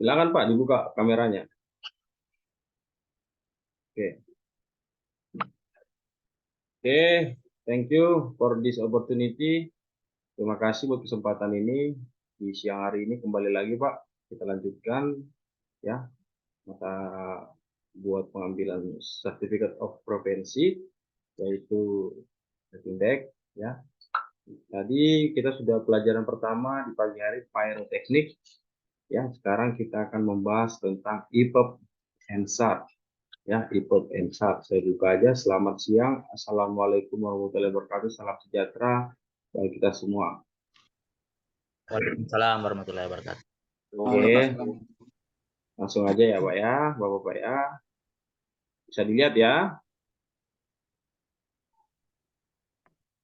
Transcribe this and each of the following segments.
Silakan Pak, dibuka kameranya. Oke. Oke, thank you for this opportunity. Terima kasih buat kesempatan ini. Di siang hari ini kembali lagi Pak, kita lanjutkan ya mata buat pengambilan Certificate of Proficiency, yaitu Index ya. Tadi kita sudah pelajaran pertama di pagi hari Pyrotechnic ya. Sekarang kita akan membahas tentang EPUB and SAT ya, EPUB and SAT. Saya buka aja. Selamat siang, assalamualaikum warahmatullahi wabarakatuh, salam sejahtera bagi kita semua. Waalaikumsalam warahmatullahi wabarakatuh. Oke, langsung aja ya Pak ya, Bapak-Bapak ya. Bisa dilihat ya.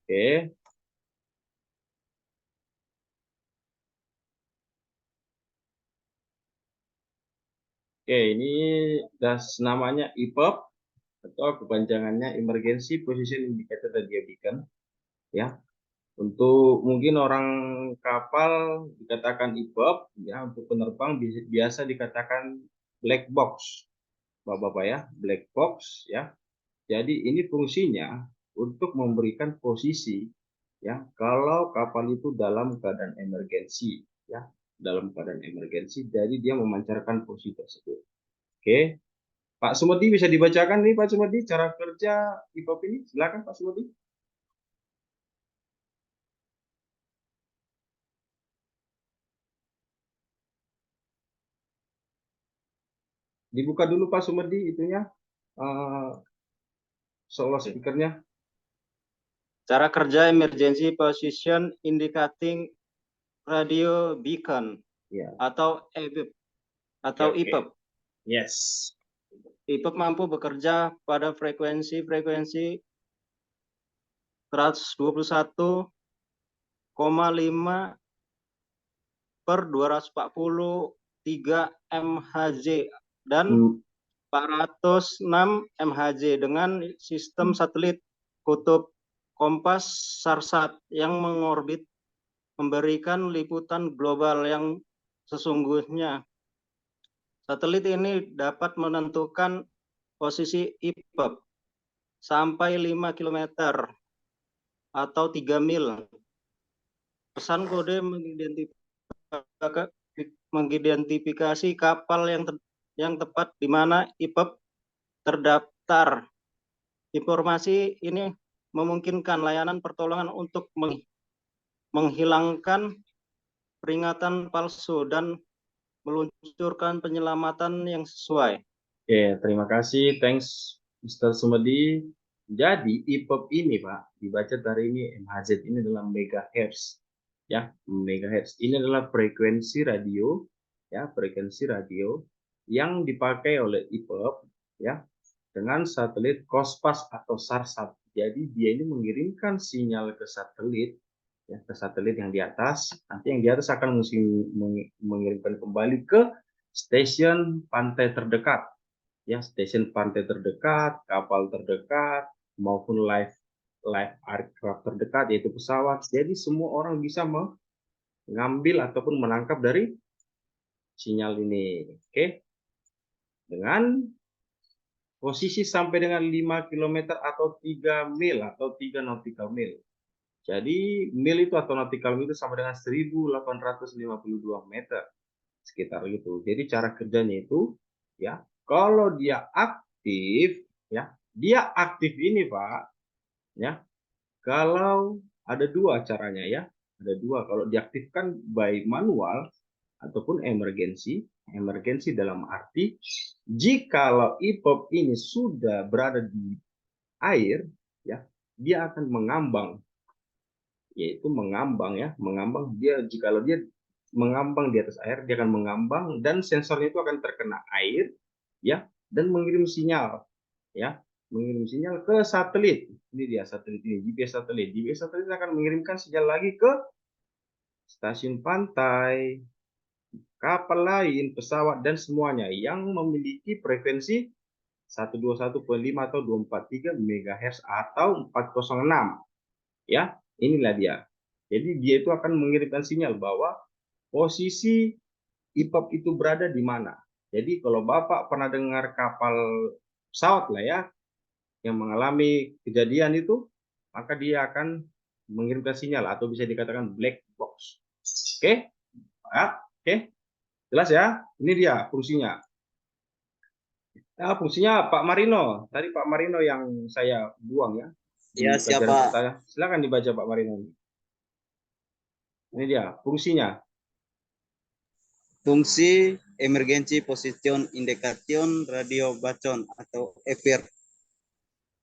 Oke. Oke, ini namanya EPUB atau kepanjangannya Emergency Position Indicator Radio Beacon ya. Untuk mungkin orang kapal dikatakan EPUB ya, untuk penerbang biasa dikatakan black box. Bapak-bapak ya, black box ya. Jadi ini fungsinya untuk memberikan posisi ya kalau kapal itu dalam keadaan emergensi ya, dalam keadaan emergensi, jadi dia memancarkan posisi tersebut. Oke, Pak Sumedi bisa dibacakan nih Pak Sumedi cara kerja EPUB ini, silakan Pak Sumedi. Dibuka dulu Pak Sumedi itunya, solo speakernya. Cara kerja Emergency Position Indicating Radio Beacon Ya. atau EBIB atau Oke. EPUB. Yes. EPUB mampu bekerja pada frekuensi 121,5 per 243 MHz dan 406 MHz dengan sistem satelit kutub kompas SARSAT yang mengorbit, memberikan liputan global yang sesungguhnya. Satelit ini dapat menentukan posisi EPUB sampai 5 km atau 3 mil. Pesan kode mengidentifikasi kapal yang tepat di mana EPUB terdaftar. Informasi ini memungkinkan layanan pertolongan untuk menghilangkan peringatan palsu dan meluncurkan penyelamatan yang sesuai. Oke, terima kasih. Thanks, Mr. Sumedi. Jadi, EPUB ini, Pak, dibaca dari ini, MHz ini adalah megahertz. Ya, megahertz. Ini adalah frekuensi radio, ya, frekuensi radio yang dipakai oleh EPUB, ya, dengan satelit COSPAS atau SARSAT. Jadi, dia ini mengirimkan sinyal ke satelit, ya, ke satelit yang di atas. Nanti yang di atas akan mengirimkan kembali ke stasiun pantai terdekat, ya, stasiun pantai terdekat, kapal terdekat, maupun live aircraft terdekat, yaitu pesawat. Jadi semua orang bisa mengambil ataupun menangkap dari sinyal ini. Oke, dengan posisi sampai dengan 5 km atau 3 mil atau 3 nautical mil. Jadi mil itu atau nautical mil itu sama dengan 1852 meter sekitar itu. Jadi cara kerjanya itu ya, kalau dia aktif ya, dia aktif ini Pak ya. Kalau ada dua caranya ya, ada dua. Kalau diaktifkan by manual ataupun emergensi. Emergensi dalam arti jikalau EPUB ini sudah berada di air ya, dia akan mengambang, yaitu mengambang ya, mengambang. Dia jikalau dia mengambang di atas air, dia akan mengambang dan sensornya itu akan terkena air ya, dan mengirim sinyal ya, mengirim sinyal ke satelit. Ini dia satelit ini, GPS satelit. GPS satelit akan mengirimkan sinyal lagi ke stasiun pantai, kapal lain, pesawat, dan semuanya yang memiliki frekuensi 121,5 atau 243 MHz atau 406 ya. Inilah dia. Jadi dia itu akan mengirimkan sinyal bahwa posisi IPOP itu berada di mana. Jadi kalau Bapak pernah dengar kapal pesawat lah ya, yang mengalami kejadian itu, maka dia akan mengirimkan sinyal atau bisa dikatakan black box. Oke, oke, jelas ya. Ini dia fungsinya. Nah, fungsinya Pak Marino. Tadi Pak Marino yang saya buang ya Ya, di pelajaran siapa? kita. Silakan dibaca Pak Marino. Ini dia fungsinya. Fungsi emergency position indication radio bacon atau EPIR.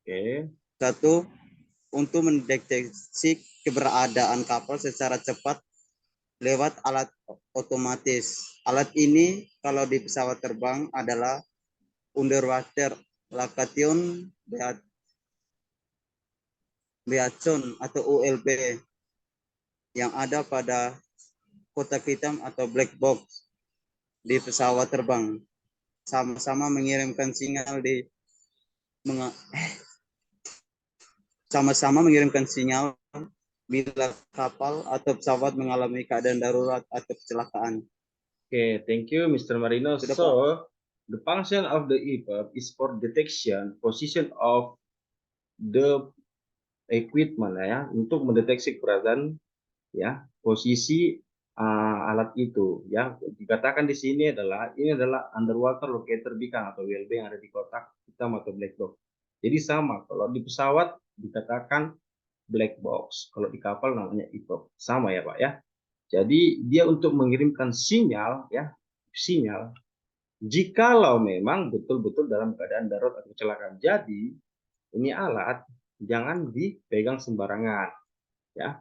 Oke, Satu, untuk mendeteksi keberadaan kapal secara cepat lewat alat otomatis. Alat ini kalau di pesawat terbang adalah underwater location beacon atau ULB yang ada pada kotak hitam atau black box di pesawat terbang, sama-sama mengirimkan sinyal sama-sama mengirimkan sinyal bila kapal atau pesawat mengalami keadaan darurat atau kecelakaan. okay, thank you Mr. Marino. Sudah, So, the function of the EPOP is for detection position of the equipment ya, untuk mendeteksi keberadaan ya posisi alat itu ya. Dikatakan di sini adalah ini adalah underwater locator beacon atau WLB yang ada di kotak hitam atau black box. Jadi sama, kalau di pesawat dikatakan black box, kalau di kapal namanya EPOP. Sama ya Pak ya. Jadi dia untuk mengirimkan sinyal ya, sinyal jikalau memang betul-betul dalam keadaan darurat atau kecelakaan. Jadi ini alat jangan dipegang sembarangan ya.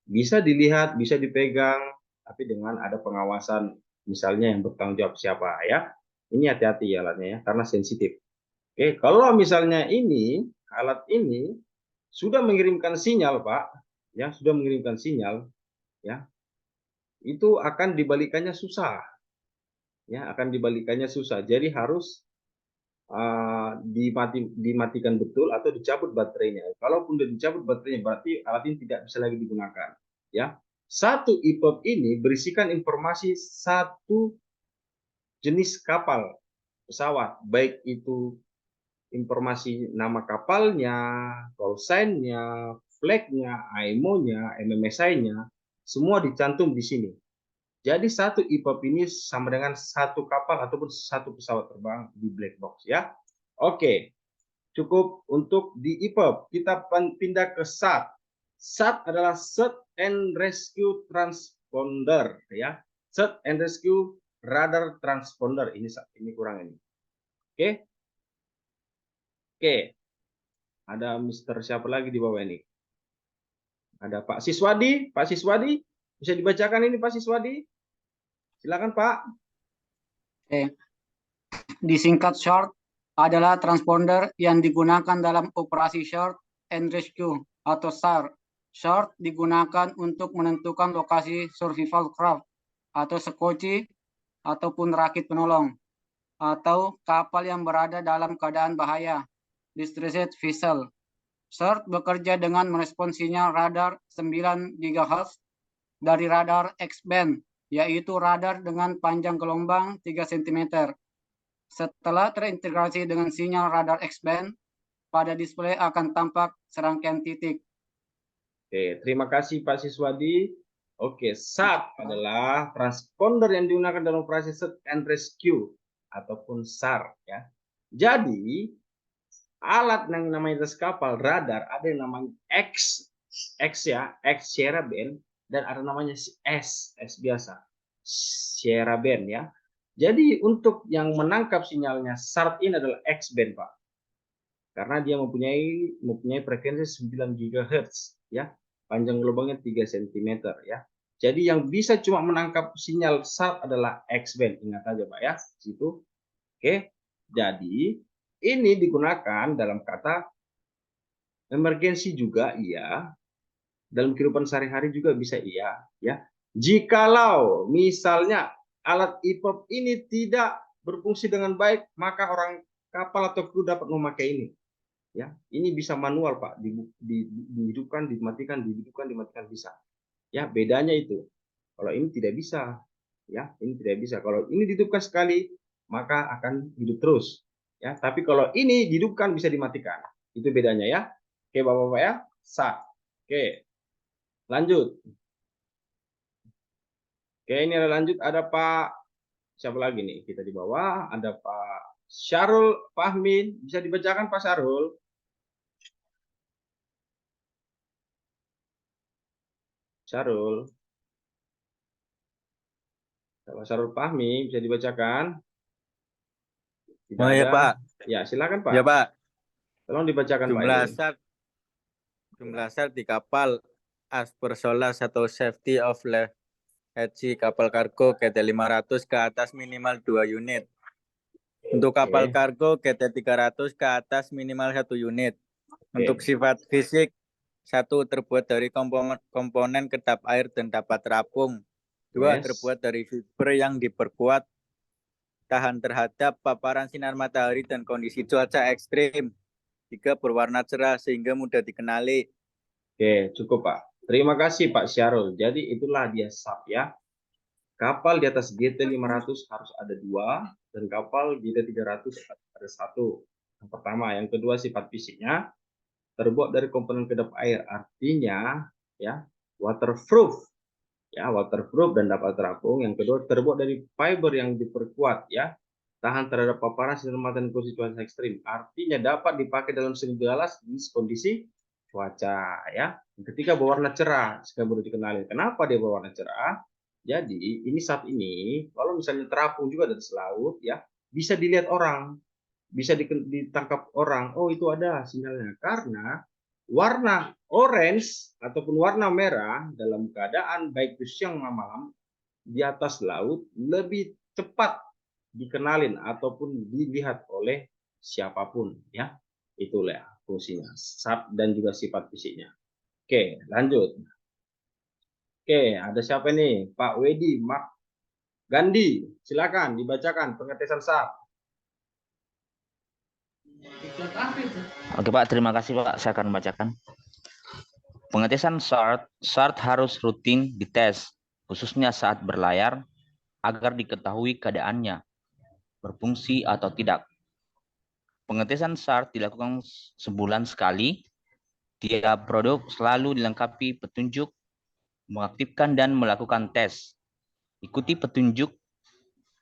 Bisa dilihat, bisa dipegang, tapi dengan ada pengawasan, misalnya yang bertanggung jawab siapa ya. Ini hati-hati ya alatnya ya, karena sensitif. Oke, kalau misalnya ini alat ini sudah mengirimkan sinyal Pak, ya sudah mengirimkan sinyal, ya itu akan dibalikannya susah, ya akan dibalikannya susah. Jadi harus dimatikan betul atau dicabut baterainya. Kalaupun sudah dicabut baterainya, berarti alat ini tidak bisa lagi digunakan. Ya, satu EPOP ini berisikan informasi satu jenis kapal pesawat, baik itu informasi nama kapalnya, call sign-nya, flag-nya, IMO-nya, MMSI-nya, semua dicantum di sini. Jadi satu EPOP ini sama dengan satu kapal ataupun satu pesawat terbang di black box ya. Oke, cukup untuk di EPOP. Kita pindah ke SAT. SAT adalah Search and Rescue Transponder ya. Search and Rescue Radar Transponder. Ini kurang ini. Oke. Oke. Ada Mister siapa lagi di bawah ini? Ada Pak Siswadi. Pak Siswadi, bisa dibacakan ini Pak Siswadi? Silakan Pak. Oke. Disingkat short adalah transponder yang digunakan dalam operasi Search and Rescue atau SAR. Short digunakan untuk menentukan lokasi survival craft atau sekoci ataupun rakit penolong atau kapal yang berada dalam keadaan bahaya, distressed vessel. SAR bekerja dengan merespon sinyal radar 9 GHz dari radar X-band, yaitu radar dengan panjang gelombang 3 cm. Setelah terintegrasi dengan sinyal radar X-band, pada display akan tampak serangkaian titik. Oke, terima kasih Pak Siswadi. Oke, SAR adalah transponder yang digunakan dalam operasi Search and Rescue ataupun SAR ya. Jadi alat yang namanya tes kapal radar ada yang namanya X ya, X Sierra Band, dan ada namanya S biasa, Sierra Band ya. Jadi untuk yang menangkap sinyalnya SAR ini adalah X band Pak, karena dia mempunyai frekuensi 9 GHz ya, panjang gelombangnya 3 cm ya. Jadi yang bisa cuma menangkap sinyal SAR adalah X band, ingat aja Pak ya, situ. Oke, jadi ini digunakan dalam kata emergensi juga iya, dalam kehidupan sehari-hari juga bisa iya ya. Jikalau misalnya alat EPOP ini tidak berfungsi dengan baik, maka orang kapal atau kru dapat memakai ini ya. Ini bisa manual Pak, dihidupkan, dimatikan, dihidupkan, dimatikan, bisa ya. Bedanya itu, kalau ini tidak bisa ya. Ini tidak bisa. Kalau ini dihidupkan sekali, maka akan hidup terus, ya. Tapi kalau ini dihidupkan bisa dimatikan. Itu bedanya ya. Oke, Bapak-bapak ya. Sah. Oke. Lanjut. Oke, ini ada lanjut, ada Pak siapa lagi nih? Kita di bawah ada Pak Syarul Fahmi. Bisa dibacakan Pak Syarul? Syarul. Pak Syarul Fahmi bisa dibacakan? Tidak Oh ya ada. Pak. Ya, silakan Pak. Ya Pak. Tolong dibacakan Pak. Jumlah sar di kapal as per SOLAS atau Safety of Life HC kapal kargo KT 500 ke atas minimal 2 unit. Untuk kapal Oke. kargo KT 300 ke atas minimal 1 unit. Untuk sifat fisik, 1 terbuat dari komponen kedap air dan dapat terapung. 2 terbuat dari fiber yang diperkuat tahan terhadap paparan sinar matahari dan kondisi cuaca ekstrim. 3 berwarna cerah sehingga mudah dikenali. Oke, cukup Pak. Terima kasih Pak Syarul. Jadi itulah dia SAP ya. Kapal di atas GT 500 harus ada 2 dan kapal GT 300 ada 1. Yang pertama, yang kedua sifat fisiknya terbuat dari komponen kedap air, artinya ya waterproof. Ya, waterproof dan dapat terapung. Yang kedua terbuat dari fiber yang diperkuat ya, tahan terhadap paparan sinar matahari dan kondisi cuaca ekstrim. Artinya dapat dipakai dalam segala kondisi cuaca ya. Yang ketiga berwarna cerah, sekali baru dikenali. Kenapa dia berwarna cerah? Jadi ini saat ini kalau misalnya terapung juga dari laut ya, bisa dilihat orang, bisa ditangkap orang. Oh, itu ada sinyalnya karena warna orange ataupun warna merah dalam keadaan baik itu siang malam di atas laut lebih cepat dikenalin ataupun dilihat oleh siapapun ya. Itulah fungsinya SAP dan juga sifat fisiknya. Oke, lanjut. Oke, ada siapa nih? Pak Wedi Mak Gandhi, silakan dibacakan pengetesan SAP. Oke Pak, terima kasih Pak. Saya akan membacakan. Pengetesan SART harus rutin dites, khususnya saat berlayar, agar diketahui keadaannya, berfungsi atau tidak. Pengetesan SART dilakukan sebulan sekali. Tiap produk selalu dilengkapi petunjuk, mengaktifkan dan melakukan tes. Ikuti petunjuk,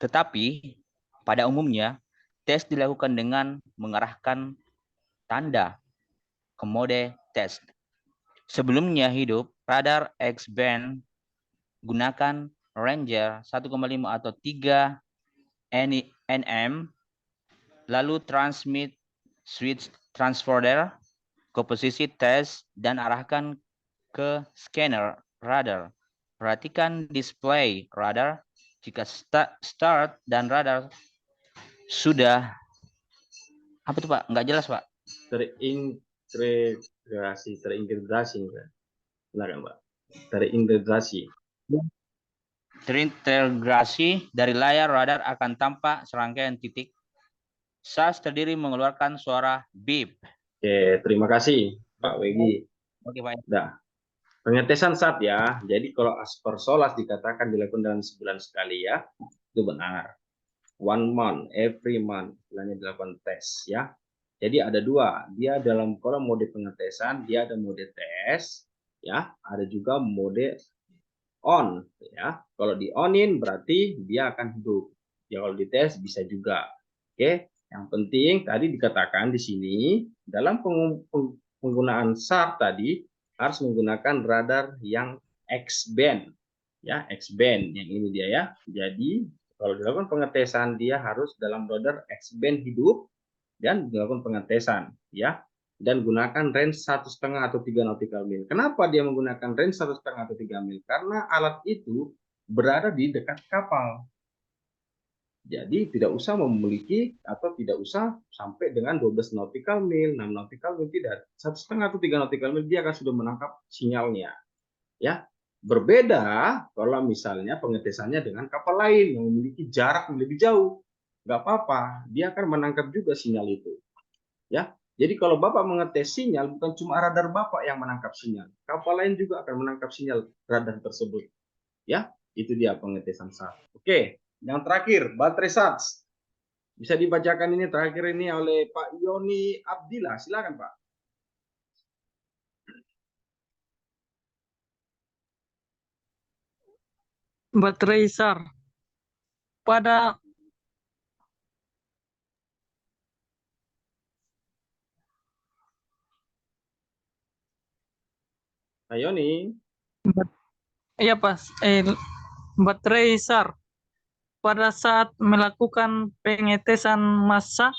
tetapi pada umumnya tes dilakukan dengan mengarahkan tanda ke mode tes. Sebelumnya hidup radar X-band gunakan Ranger 1,5 atau 3 nm, lalu transmit switch transporter ke posisi tes dan arahkan ke scanner radar. Perhatikan display radar. Jika start dan radar sudah apa tuh Pak? Nggak jelas Pak. Terintegrasi, benar kan Pak? Terintegrasi dari layar radar akan tampak serangkaian titik. SAS terdiri mengeluarkan suara beep. Oke, terima kasih Pak Wegi. Oke Pak. Nah, pengetesan SAT ya. Jadi kalau asper solas dikatakan dilakukan dalam sebulan sekali ya, itu benar. 1 month, every month, istilahnya dilakukan tes ya. Jadi ada 2, dia dalam kalau mode pengetesan dia ada mode tes ya, ada juga mode on ya. Kalau di onin berarti dia akan hidup. Ya kalau dites bisa juga. Oke, yang penting tadi dikatakan di sini dalam penggunaan SAR tadi harus menggunakan radar yang X-band ya, X-band yang ini dia ya. Jadi kalau dilakukan pengetesan dia harus dalam radar X-band hidup dan dilakukan pengetesan ya, dan gunakan range 1,5 atau 3 nautical mil. Kenapa dia menggunakan range 1,5 atau 3 mil? Karena alat itu berada di dekat kapal. Jadi tidak usah memiliki atau tidak usah sampai dengan 12 nautical mil, 6 nautical mil, tidak. 1,5 atau 3 nautical mil dia akan sudah menangkap sinyalnya. Ya, berbeda kalau misalnya pengetesannya dengan kapal lain yang memiliki jarak yang lebih jauh. Nggak apa-apa, dia akan menangkap juga sinyal itu. Ya, jadi kalau Bapak mengetes sinyal, bukan cuma radar Bapak yang menangkap sinyal, kapal lain juga akan menangkap sinyal radar tersebut. Ya, Itu dia pengetesan SAT. Oke, yang terakhir baterai charge. Bisa dibacakan ini terakhir ini oleh Pak Yoni Abdillah. Silakan Pak. Baterai SAR pada Pak Yoni. ya pas baterai SAR pada saat melakukan pengetesan massa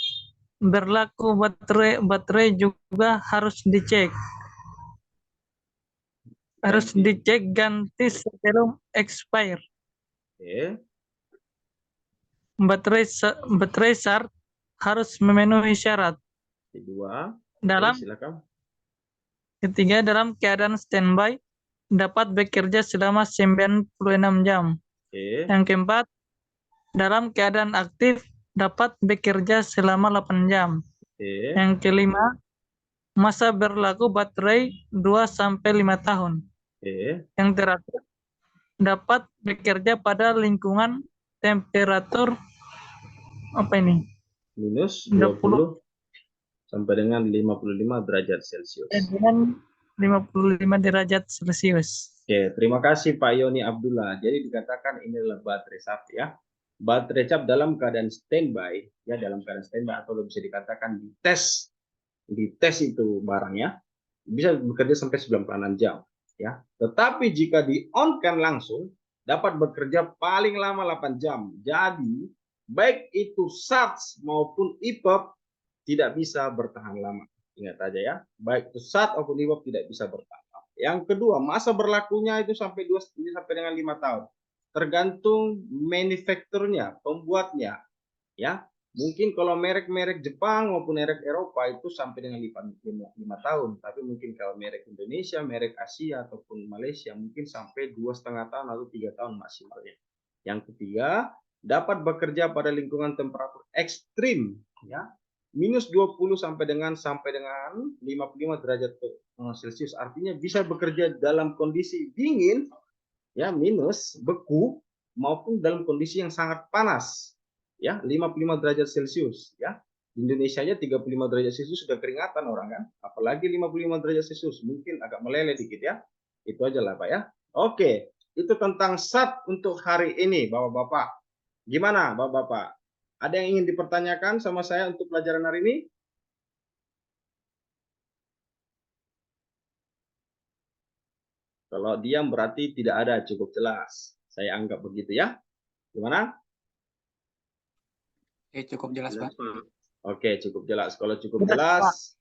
berlaku baterai juga harus dicek. Harus dicek ganti sebelum expire. Oke. Baterai SAR harus memenuhi syarat. Kedua. Dalam Silakan. Ketiga, dalam keadaan standby dapat bekerja selama 96 jam. Oke. Yang keempat, dalam keadaan aktif dapat bekerja selama 8 jam. Oke. Yang kelima, masa berlaku baterai 2-5 tahun. Oke. Yang terakhir, dapat bekerja pada lingkungan temperatur minus 20 20 sampai dengan 55 derajat Celcius. dengan 55 derajat Celcius. Oke, terima kasih Pak Yoni Abdullah. Jadi dikatakan ini adalah baterai cap ya. Baterai cap dalam keadaan standby, ya dalam keadaan standby atau bisa dikatakan dites itu barangnya bisa bekerja sampai 96 jam ya. Tetapi jika di on kan langsung dapat bekerja paling lama 8 jam. Jadi baik itu SAT maupun IPEP tidak bisa bertahan lama. Ingat aja ya, baik itu SAT maupun IPEP tidak bisa bertahan. Yang kedua, masa berlakunya itu sampai 2 sampai dengan 5 tahun. Tergantung manufakturnya, pembuatnya. Ya, mungkin kalau merek-merek Jepang maupun merek Eropa itu sampai dengan 5 tahun. Tapi mungkin kalau merek Indonesia, merek Asia ataupun Malaysia mungkin sampai 2,5 tahun atau 3 tahun maksimalnya. Yang ketiga, dapat bekerja pada lingkungan temperatur ekstrim. Ya, minus 20 sampai dengan 55 derajat Celcius, artinya bisa bekerja dalam kondisi dingin ya, minus beku, maupun dalam kondisi yang sangat panas ya, 55 derajat Celcius ya. Di Indonesia nya 35 derajat Celcius sudah keringatan orang kan, apalagi 55 derajat Celcius mungkin agak meleleh dikit ya. Itu aja lah Pak ya. Oke, itu tentang SAT untuk hari ini Bapak-bapak. Gimana Bapak-bapak? Ada yang ingin dipertanyakan sama saya untuk pelajaran hari ini? Kalau diam berarti tidak ada, cukup jelas. Saya anggap begitu ya. Gimana? Cukup jelas, Pak. Oke, cukup jelas. Kalau cukup jelas,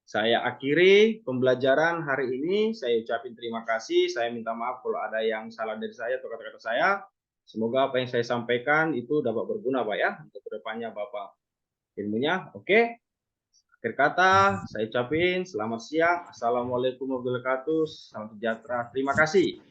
saya akhiri pembelajaran hari ini. Saya ucapin terima kasih. Saya minta maaf kalau ada yang salah dari saya atau kata-kata saya. Semoga apa yang saya sampaikan itu dapat berguna Pak ya, untuk kedepannya Bapak ilmunya. Oke. Akhir kata, saya ucapin selamat siang. Assalamualaikum warahmatullahi wabarakatuh. Salam sejahtera. Terima kasih.